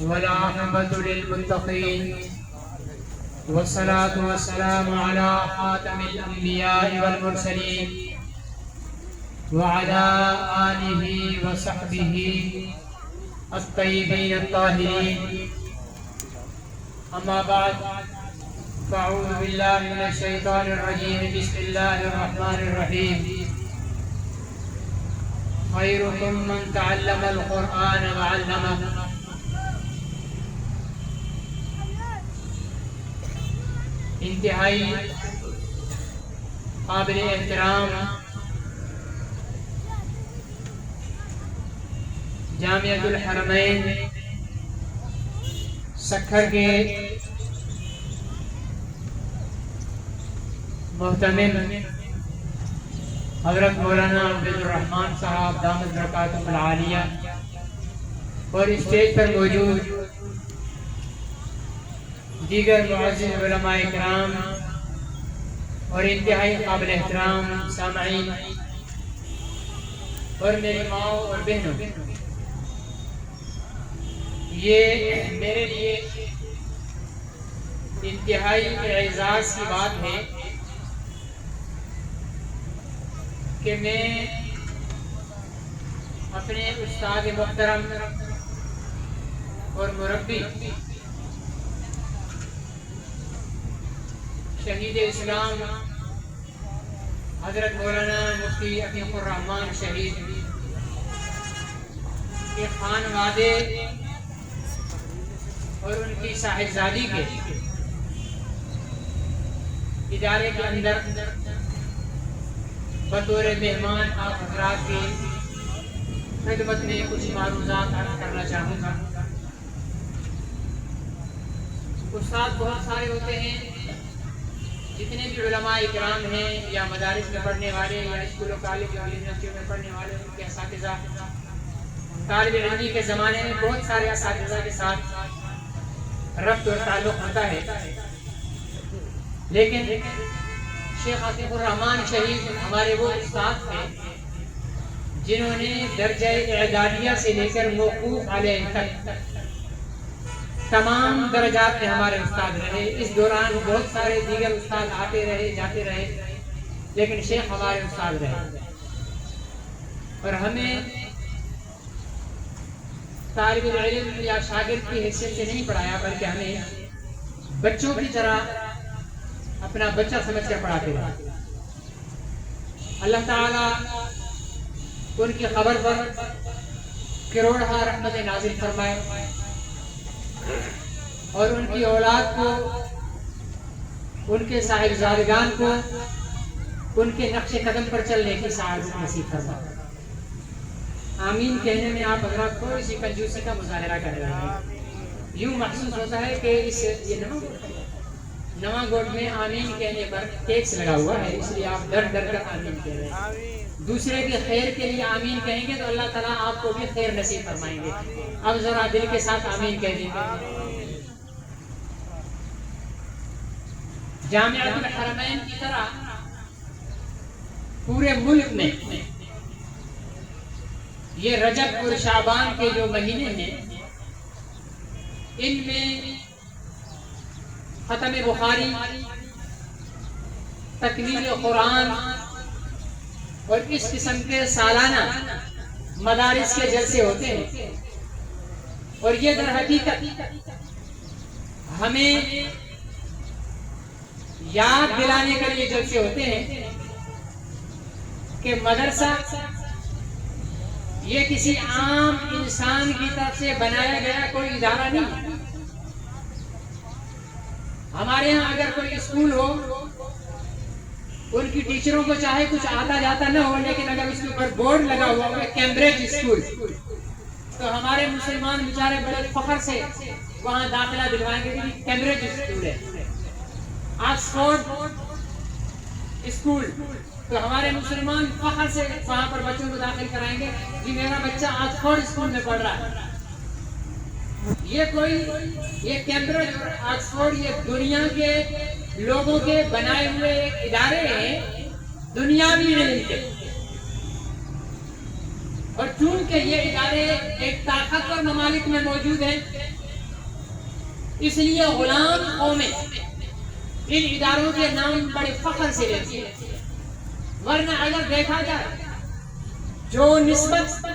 والعاقبة للمتقين والصلاة والسلام على خاتم الأنبياء والمرسلين وعلى آله وصحبه الطيبين الطاهرين. أما بعد، فأعوذ بالله من الشيطان الرجيم. بسم الله الرحمن الرحيم. خيركم من تعلم القرآن وعلمه. انتہائی قابل احترام جامعۃ الحرمین سکھر کے محتمم حضرت مولانا عبد الرحمن صاحب دامت برکاتہ العالیہ اور اسٹیج پر موجود دیگر معزز علماء کرام اور انتہائی قابل احترام سامعین اور میری ماں اور بہنوں، یہ میرے لیے انتہائی اعزاز کی بات ہے کہ میں اپنے استاد محترم اور مربی شہید اسلام حضرت مولانا مفتی عتیق الرحمن شہید کے خانوادے اور ان کی صاحبزادی کے ادارے کے اندر بطور مہمان آپ حضرات کی خدمت میں کچھ معروضات عرض کرنا چاہوں گا. استاد بہت سارے ہوتے ہیں، جتنے بھی علماء اکرام ہیں یا مدارس میں پڑھنے والے یا اسکول و کالج اور یونیورسٹیوں میں پڑھنے والے، ان کے اساتذہ، طالب علمی کے زمانے میں بہت سارے اساتذہ کے ساتھ ربط اور تعلق ہوتا ہے، لیکن شیخ عتیق الرحمن شہید ہمارے وہ استاد تھے جنہوں نے درجہ اعدادیہ سے لے کر موقوف علیہ تک تمام درجات میں ہمارے استاد رہے. اس دوران بہت سارے دیگر استاد آتے رہے جاتے رہے، لیکن شیخ ہمارے استاد رہے. اور ہمیں طالب العلم یا شاگرد کی حیثیت سے نہیں پڑھایا، بلکہ ہمیں بچوں کی طرح اپنا بچہ سمجھ کر پڑھاتے رہے. اللہ تعالیٰ ان کی خبر پر کروڑہا رحمت نازل فرمائے اور ان کی اولاد کو، ان کے صاحبزادگان کو ان کے نقش قدم پر چلنے کی سعادت نصیب فرمائے. آمین کہنے میں آپ حضرات تھوڑی سی کنجوسی کا مظاہرہ کر رہے ہیں. یوں محسوس ہوتا ہے کہ یہ نواں گوٹ میں آمین کہنے پر ٹیکس لگا ہوا ہے، اس لیے آپ ڈر ڈر کر آمین کہہ رہے ہیں. دوسرے کے خیر کے لیے آمین کہیں گے تو اللہ تعالیٰ آپ کو بھی خیر نصیب فرمائیں گے. اب ذرا دل کے ساتھ آمین کہہ دیں گے. جامعۃ الحرمین کی طرح پورے ملک میں یہ رجب اور شعبان کے جو مہینے ہیں، ان میں ختم بخاری، تکمیل قرآن اور اس قسم کے سالانہ مدارس کے جلسے ہوتے ہیں. اور یہ در حقیقت ہمیں یاد دلانے کے لیے جلسے ہوتے ہیں کہ مدرسہ یہ کسی عام انسان کی طرف سے بنایا گیا کوئی ادارہ نہیں. ہمارے ہاں اگر کوئی اسکول ہو، ان کی ٹیچروں کو چاہے کچھ آتا جاتا نہ ہو، لیکن اگر اس کے اوپر بورڈ لگا ہوا ہو کیمبرج اسکول، تو ہمارے مسلمان بیچارے بڑے فخر سے وہاں داخلہ دلوائیں گے کہ کیمبرج اسکول ہے. آکسفورڈ اسکول، تو ہمارے مسلمان فخر سے وہاں پر بچوں کو داخل کرائیں گے کہ میرا بچہ آکسفورڈ اسکول میں پڑھ رہا ہے. یہ کیمبرج اور آکسفورڈ یہ دنیا کے لوگوں کے بنائے ہوئے ایک ادارے ہیں دنیاوی علم کے. اور چونکہ یہ ادارے ایک طاقتور ممالک میں موجود ہیں، اس لیے غلام قومیں ان اداروں کے نام بڑے فخر سے لیتی ہے۔ ورنہ اگر دیکھا جائے جو نسبت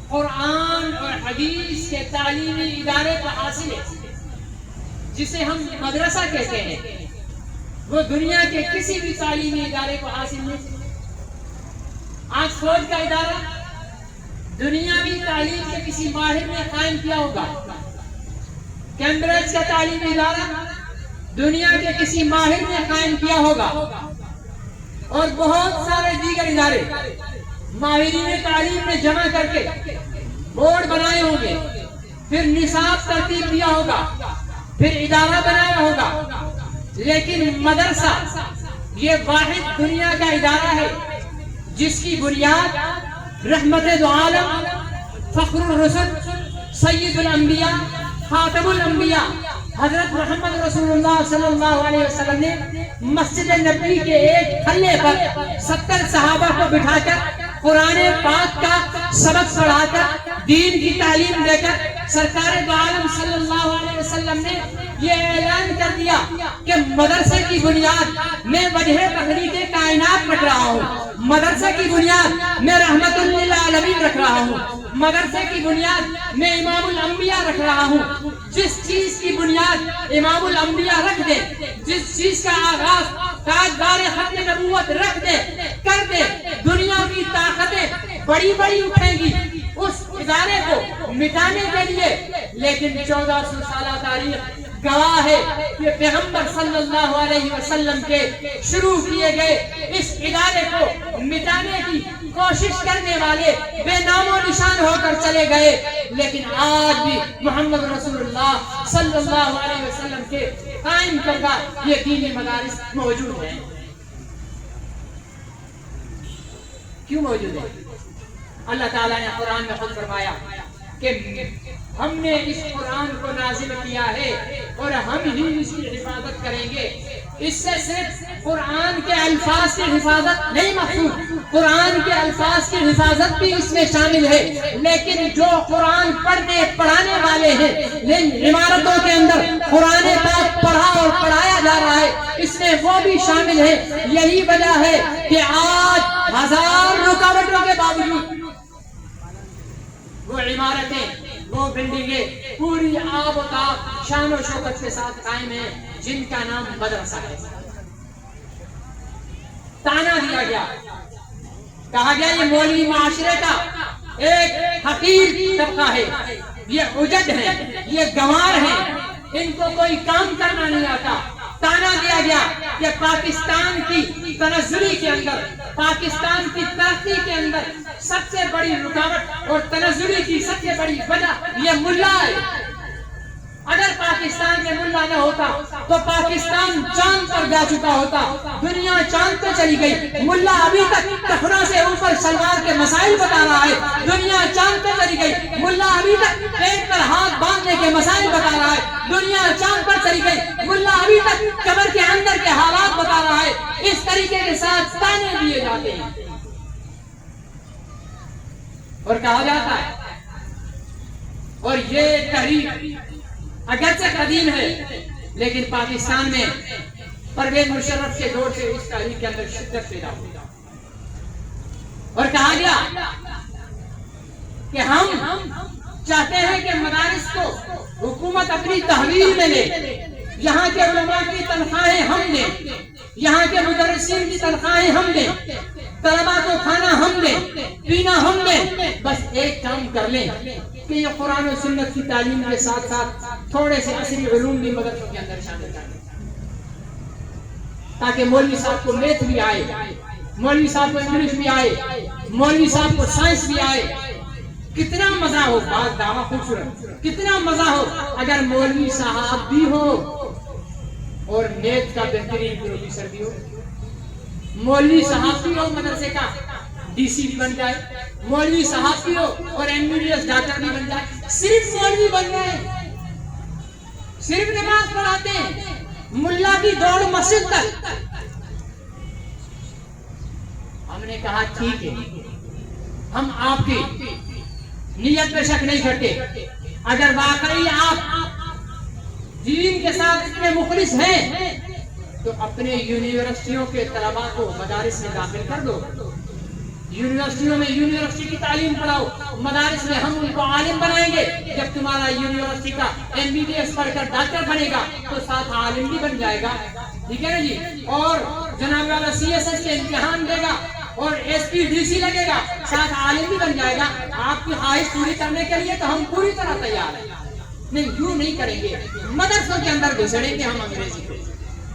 قرآن اور حدیث کے تعلیمی ادارے کو حاصل ہے، جسے ہم مدرسہ کہتے ہیں، وہ دنیا کے کسی بھی تعلیمی ادارے کو حاصل نہیں۔ آکسفورڈ کا ادارہ دنیاوی تعلیم کے کسی ماہر نے قائم کیا ہوگا، کیمبرج کا تعلیمی ادارہ دنیا کے کسی ماہر نے قائم کیا ہوگا، اور بہت سارے دیگر ادارے ماہرین تعلیم نے جمع کر کے بورڈ بنائے ہوں گے، پھر نصاب ترتیب دیا ہوگا، پھر ادارہ بنایا ہوگا۔ لیکن مدرسہ یہ واحد دنیا کا ادارہ ہے جس کی بنیاد رحمت دو عالم، فخر الرسل، سید الانبیاء، خاتم الانبیاء حضرت محمد رسول اللہ صلی اللہ علیہ وسلم نے مسجد نبوی کے ایک تھلے پر 70 صحابہ کو بٹھا کر قرآن پاک کا سبق پڑھا کر دین کی تعلیم دے کر سرکار دو عالم صلی اللہ علیہ وسلم نے یہ اعلان کر دیا کہ مدرسے کی بنیاد میں وجہ تخلیق کائنات رکھ رہا ہوں، مدرسے کی بنیاد میں رحمت للعالمین رکھ رہا ہوں، مدرسے کی بنیاد میں امام الانبیاء رکھ رہا ہوں۔ جس چیز کی بنیاد امام الانبیاء رکھ دے، جس چیز کا آغاز تاجدار ختم نبوت رکھ دے کر دے، دنیا کی طاقتیں بڑی بڑی اٹھیں گی اس ادارے کو مٹانے کے لیے، لیکن 1400 سالہ تاریخ گواہ ہے کہ پیغمبر صلی اللہ علیہ وسلم کے شروع کیے گئے اس ادارے کو مٹانے کی کوشش کرنے والے بے نام و نشان ہو کر چلے گئے، لیکن آج بھی محمد رسول اللہ صلی اللہ علیہ وسلم کے قائم کردہ یہ دینی مدارس موجود ہیں۔ کیوں موجود ہے؟ اللہ تعالیٰ نے قرآن میں خود فرمایا کہ ہم نے اس قرآن کو نازل کیا ہے اور ہم ہی اس کی حفاظت کریں گے۔ اس سے صرف قرآن کے الفاظ کی حفاظت نہیں مقصود، قرآن کے الفاظ کی حفاظت بھی اس میں شامل ہے، لیکن جو قرآن پڑھنے پڑھانے والے ہیں، جن عمارتوں کے اندر قرآن پاک پڑھا اور پڑھایا جا رہا ہے، اس میں وہ بھی شامل ہے۔ یہی وجہ ہے کہ آج ہزار رکاوٹوں کے باوجود وہ عمارتیں، وہ بلڈنگیں پوری آب و تاب شان و شوکت کے ساتھ قائم ہیں، جن کا نام مدرسہ ہے۔ تانا دیا گیا، کہا گیا یہ مولوی معاشرے کا ایک حقیر طبقہ ہے، یہ عجد ہے، یہ گنوار ہے، ان کو کوئی کام کرنا نہیں آتا۔ تانا دیا گیا کہ پاکستان کی تنزلی کے اندر، پاکستان کی ترقی کے اندر سب سے بڑی رکاوٹ اور تنزلی کی سب سے بڑی وجہ یہ ملا ہے۔ اگر پاکستان میں ملا نہ ہوتا تو پاکستان چاند پر جا چکا ہوتا، دنیا چاند پہ چلی گئی۔ ملا ابھی تک کفنا سے اوپر شلوار کے مسائل بتا رہا ہے، دنیا چاند پہ چلی گئی۔ ملا ابھی تک پیٹ پر ہاتھ باندھنے کے مسائل بتا رہا ہے، دنیا چاند پر چلی گئی۔ ملا ابھی تک قبر کے اندر کے حالات بتا رہا ہے۔ اس طریقے کے ساتھ تانے دیے جاتے ہیں اور کہا جاتا ہے، اور یہ تحریک اگرچہ قدیم ہے لیکن پاکستان میں پرویز مشرف کے دور سے اس تحریک کے اندر شدت پیدا ہوئی، اور کہا گیا کہ ہم چاہتے ہیں کہ مدارس کو حکومت اپنی تحویل میں لے، یہاں کے علماء کی تنخواہیں ہم دیں، یہاں کے مدرسین کی تنخواہیں ہم دیں، طلباء کو کھانا ہم دیں، پینا ہم دیں، بس ایک کام کر لیں کہ یہ قرآن و سنت کی تعلیم کے ساتھ ساتھ تھوڑے سے عصری علوم بھی مدرسوں کے اندر شامل کر دیں، تاکہ مولوی صاحب کو میتھ بھی آئے، مولوی صاحب کو انگلش بھی آئے، مولوی صاحب کو سائنس بھی آئے۔ کتنا مزہ ہو، بات دعویٰ خوبصورت، کتنا مزہ ہو اگر مولوی صاحب بھی ہو اور میتھ کا بہترین پروفیسر بھی ہو، مولوی صاحب بھی ہو مدرسے کا ڈی سی بھی بن جائے، مولوی صاحب بھی ہو اور MBBS ڈاکٹر بھی بن جائے، صرف مولوی بن گئے، صرف نماز پڑھاتے ہیں، ملا کی دوڑ مسجد تک۔ ہم نے کہا ٹھیک ہے، ہم آپ کی نیت پہ شک نہیں کرتے. اگر واقعی آپ دین کے ساتھ اتنے مخلص ہیں تو اپنے یونیورسٹیوں کے طلباء کو مدارس میں داخل کر دو. یونیورسٹیوں میں یونیورسٹی کی تعلیم پڑھاؤ. مدارس میں ہم ان کو عالم بنائیں گے. جب تمہارا یونیورسٹی کا MBBS پڑھ کر ڈاکٹر بنے گا تو ساتھ عالم بھی بن جائے گا. ٹھیک ہے نا جی. اور جناب والا CSS کے امتحان دے گا اور SPDC لگے گا, ساتھ عالم بھی بن جائے گا. آپ کی خواہش پوری کرنے کے لیے تو ہم پوری طرح تیار ہیں. نہیں, یوں نہیں کریں گے. مدرسوں کے اندر گھسڑیں گے ہم انگریزی کو,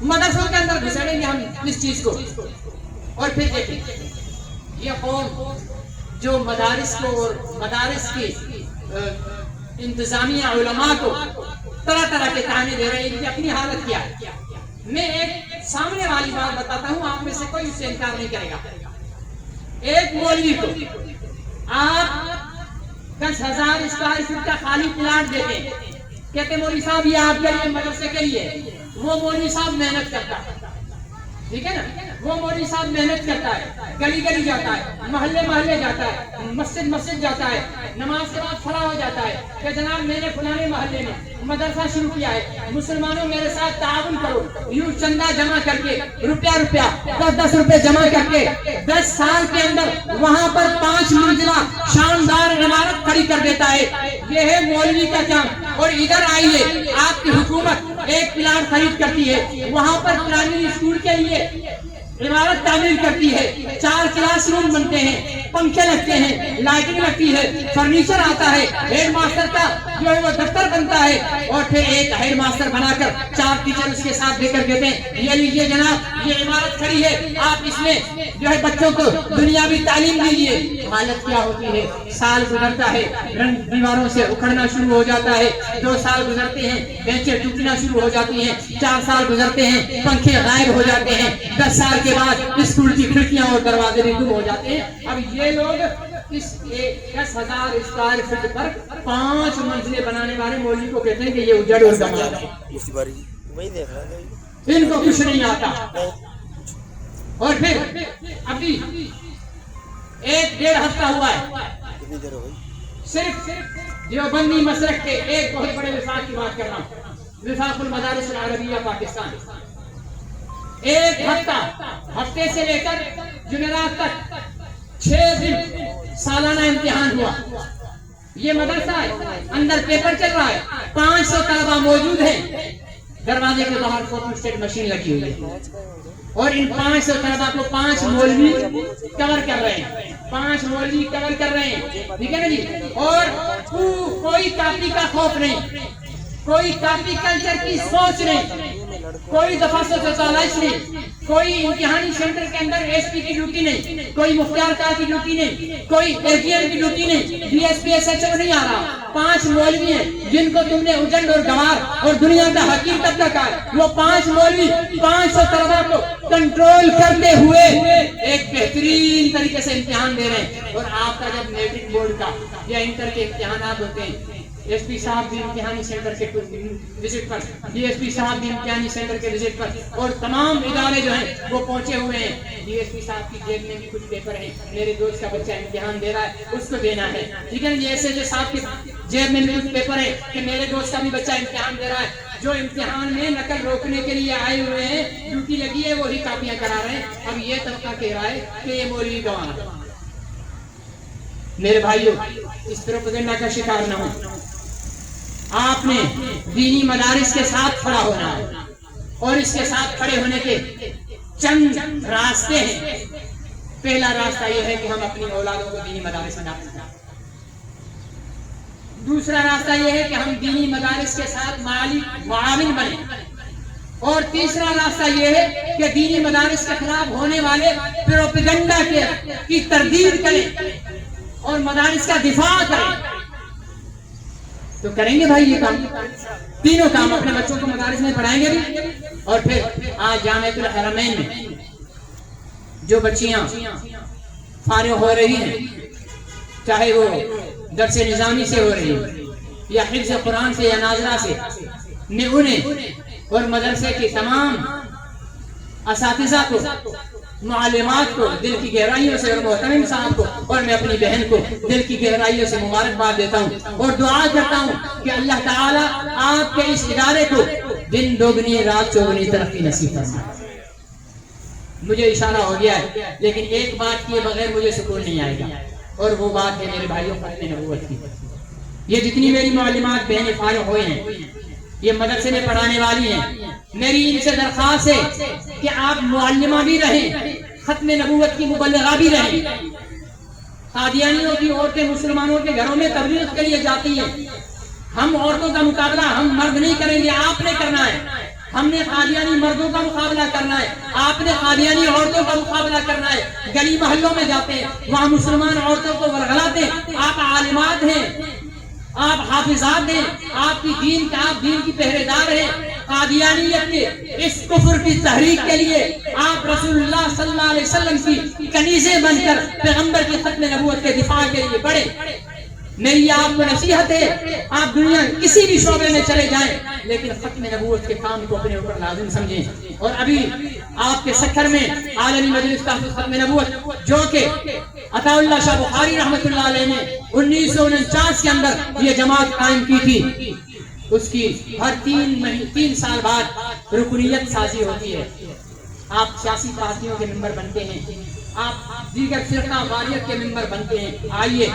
مدرسوں کے اندر گھسڑیں گے ہم اس چیز کو. اور پھر دیکھیں یہ قوم جو مدارس کو اور مدارس کی انتظامیہ علماء کو طرح طرح کے کہانی دے رہے ہیں, ان کی اپنی حالت کیا ہے. میں ایک سامنے والی بات بتاتا ہوں, آپ میں سے کوئی اس سے انکار نہیں کرے گا. ایک مولوی کو آپ 10,000 اسکوائر فٹ کا خالی پلاٹ دیتے ہیں, کہتے مولوی صاحب یہ آپ کے لیے مدرسے کے لیے. وہ مولوی صاحب محنت کرتا ہے, ٹھیک ہے نا, وہ مولوی صاحب محنت کرتا ہے, گلی گلی جاتا ہے, محلے محلے جاتا ہے, مسجد مسجد جاتا ہے, نماز کے بعد کھڑا ہو جاتا ہے کہ جناب میں نے فلانے محلے میں مدرسہ شروع کیا ہے, مسلمانوں میرے ساتھ تعاون کرو. یوں چندہ جمع کر کے روپیہ 10 روپے جمع کر کے 10 سال کے اندر وہاں پر 5 منزلہ شاندار عمارت کھڑی کر دیتا ہے. یہ ہے مولوی کا کام. اور ادھر آئیے, آپ کی حکومت ایک پلاٹ خرید کرتی ہے, وہاں پر پرائمری اسکول کے لیے عمارت تعمیر کرتی ہے, 4 کلاس روم بنتے ہیں, پنکھے لگتے ہیں, لائٹنگ لگتی ہے, فرنیچر آتا ہے, ہیڈ ماسٹر کا جو ہے وہ دفتر بنتا ہے, اور پھر ایک ہیڈ ماسٹر بنا کر 4 ٹیچر اس کے ساتھ دے کر کہتے ہیں یہ لیجیے جناب یہ عمارت کھڑی ہے, آپ اس میں جو ہے بچوں کو دنیاوی تعلیم دیجیے. حالت کیا ہوتی ہے, سال گزرتا ہے, رنگ دیواروں سے اکھڑنا شروع ہو جاتا ہے, 2 سال گزرتے ہیں, بینچیں ٹوٹنا شروع ہو جاتی ہیں, 4 سال گزرتے ہیں, پنکھے غائب ہو جاتے ہیں, 10 سال کے بعد اسکول کی کھڑکیاں اور دروازے بھی گم ہو جاتے ہیں. اب یہ لوگ اس 10,000 اسکوائر فٹ پر 5 منزلیں بنانے والے مولوی کو کہتے ہیں کہ یہ اجڑ اور گمار ہے, ان کو کچھ نہیں آتا. اور پھر ابھی 1-1.5 ہفتہ ہوا ہے, صرف دیوبندی مسلک کے ایک بہت بڑے وفاق کی بات کر رہا ہوں, وفاق المدارس العربیہ پاکستان. 1 ہفتے سے لے کر جمعرات تک 6 دن سالانہ امتحان ہوا. یہ مدرسہ ہے, اندر پیپر چل رہا ہے, 500 طلبہ موجود ہیں, دروازے کے باہر فوٹو اسٹیٹ مشین لگی ہوئی ہے, اور ان 500 طلبہ کو 5 مولوی کور کر رہے ہیں, 5 مولوی کور کر رہے ہیں. ٹھیک ہے نا جی. اور کوئی کاپی کا خوف نہیں, کوئی کاپی کلچر کی سوچ نہیں, کوئی دفعہ سے چالش نہیں, کوئی امتحانی سینٹر کے اندر SP کی ڈیوٹی نہیں, کوئی مختار کار کی ڈیوٹی نہیں, کوئی AGM کی ڈیوٹی نہیں, DSP SHO نہیں آ رہا. 5 مولوی ہیں جن کو تم نے اجنڈ اور گوار اور دنیا کا حقیر تک کا کہا. وہ 5 مولوی 500 طلبہ کو کنٹرول کرتے ہوئے ایک بہترین طریقے سے امتحان دے رہے ہیں. اور آپ کا جب میٹرک بورڈ کا یا انٹر کے امتحانات ہوتے ہیں, SP صاحب بھی امتحانی سینٹر کے وزٹ پر, DSP صاحب بھی امتحانی سینٹر کے وزٹ پر, اور تمام ادارے جو ہیں وہ پہنچے ہوئے ہیں. DSP صاحب کی جیب میں بھی کچھ پیپر ہیں, میرے دوست کا بچہ امتحان دے رہا ہے, اس کو دینا ہے. ٹھیک ہے, ایسے جو صاحب کی جیب میں بھی کچھ پیپر ہیں کہ میرے دوست کا بھی بچہ امتحان دے رہا ہے. جو امتحان میں نقل روکنے کے لیے آئے ہوئے ہیں, ڈیوٹی لگی ہے, وہی کاپیاں کرا رہے ہیں. اب یہ طبقہ کہہ رہا ہے کہ یہ مولوی گواہ ہے. میرے بھائیوں, اس پروپیگنڈا کا شکار نہ ہو. آپ نے دینی مدارس کے ساتھ کھڑا ہونا ہے, اور اس کے ساتھ کھڑے ہونے کے چند راستے ہیں. پہلا راستہ یہ ہے کہ ہم اپنی اولادوں کو دینی مدارس میں داخل کریں. دوسرا راستہ یہ ہے کہ ہم دینی مدارس کے ساتھ مالی معاون بنیں. اور تیسرا راستہ یہ ہے کہ دینی مدارس کے خلاف ہونے والے پروپیگنڈا کی تردید کریں اور مدارس کا دفاع کریں. تو کریں گے بھائی یہ کام, تینوں کام. اپنے بچوں کو مدارس میں پڑھائیں گے بھی, اور پھر آج جامعۃ الحرمین میں جو بچیاں فارغ ہو رہی ہیں, چاہے وہ درس نظامی سے ہو رہی ہیں یا حفظ قرآن سے یا ناظرہ سے, میں انہیں اور مدرسے کے تمام اساتذہ کو معلمات کو دل کی گہرائیوں سے اور محترم صاحب کو اور میں اپنی بہن کو دل کی گہرائیوں سے مبارکباد دیتا ہوں اور دعا کرتا ہوں کہ اللہ تعالیٰ آپ کے اس ادارے کو دن دوگنی رات چوگنی ترقی نصیب فرمائے۔ مجھے اشارہ ہو گیا ہے لیکن ایک بات کیے بغیر مجھے سکون نہیں آئے گا، اور وہ بات ہے میرے بھائیوں ختم نبوت کی۔ یہ جتنی میری معلمات بہنیں فارغ ہوئے ہیں، یہ مدرسے میں پڑھانے والی ہیں، میری ان سے درخواست ہے کہ آپ معلمہ بھی رہیں، ختم نبوت کی مبلغہ بھی رہیں۔ قادیانیوں کی عورتیں مسلمانوں کے گھروں میں تبلیغ کے لیے جاتی ہیں، ہم عورتوں کا مقابلہ ہم مرد نہیں کریں گے، آپ نے کرنا ہے۔ ہم نے قادیانی مردوں کا مقابلہ کرنا ہے، آپ نے قادیانی عورتوں کا مقابلہ کرنا ہے۔ گلی محلوں میں جاتے ہیں، وہاں مسلمان عورتوں کو ورغلاتے ہیں۔ آپ عالمات ہیں، آپ حافظات ہیں، آپ دین کی پہرے دار ہیں۔ قادیانیت کے اس کفر کی تحریک کے لیے آپ رسول اللہ صلی اللہ علیہ وسلم کی کنیزیں بن کر پیغمبر کی ختم نبوت کے دفاع کے لیے بڑھے۔ میری آپ کو نصیحت ہے، آپ دنیا کسی بھی شعبے میں چلے جائیں لیکن ختم نبوت کے کام کو اپنے اوپر لازم سمجھیں۔ اور ابھی آپ کے سکھر میں عالمی مجلس تحفظ ختم نبوت جو کہ عطا اللہ شاہ بخاری رحمۃ اللہ علیہ نے 1949 کے اندر یہ جماعت قائم کی تھی، اس کی ہر 3 سال بعد رکنیت سازی ہوتی ہے۔ آپ سیاسی پارٹیوں کے ممبر بنتے ہیں، آپ دیگر فرقہ واریت کے ممبر بنتے ہیں۔ آئیے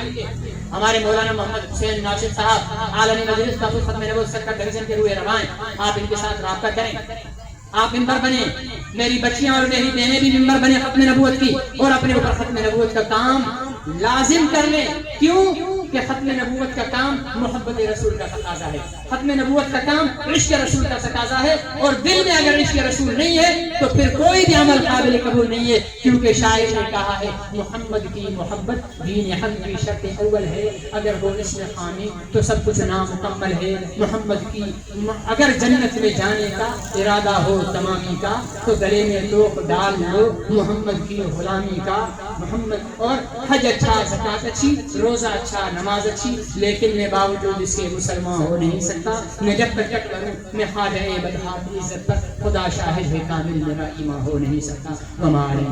ہمارے مولانا محمد حسین ناصر صاحب عالمی مجلس تحفظ ختم نبوت سرکار ڈویژن کے روئے روائیں، آپ ان کے ساتھ رابطہ کریں، آپ ممبر بنیں، میری بچیاں اور میری بہنیں بھی ممبر بنیں ختم نبوت کی، اور اپنے اوپر ختم نبوت کا کام لازم کر لیں۔ کیوں کہ ختم نبوت کا کام محبت رسول کا تقاضا ہے، ختم نبوت کا کام عشق رسول کا تقاضا ہے، اور دل میں اگر عشق رسول نہیں ہے تو پھر کوئی بھی عمل قابل قبول نہیں ہے، کیونکہ شاعر نے کہا ہے محمد کی محبت دین حق کی شرط اول ہے، اگر وہ اس میں خامی تو سب کچھ نامکمل ہے۔ محمد کی اگر جنت میں جانے کا ارادہ ہو تمامی کا تو گلے میں توق ڈال لو محمد کی غلامی کا۔ محمد اور حج اچھا، زکات اچھی، روزہ اچھا، نماز اچھی، لیکن میں باوجود اس کے مسلمان ہو نہیں سکتا۔ میں جب تک کروں میں خواجہ بدحا کی عزت پر خدا شاہد ہے کامل میرا ایمان ہو نہیں سکتا۔ ہمارے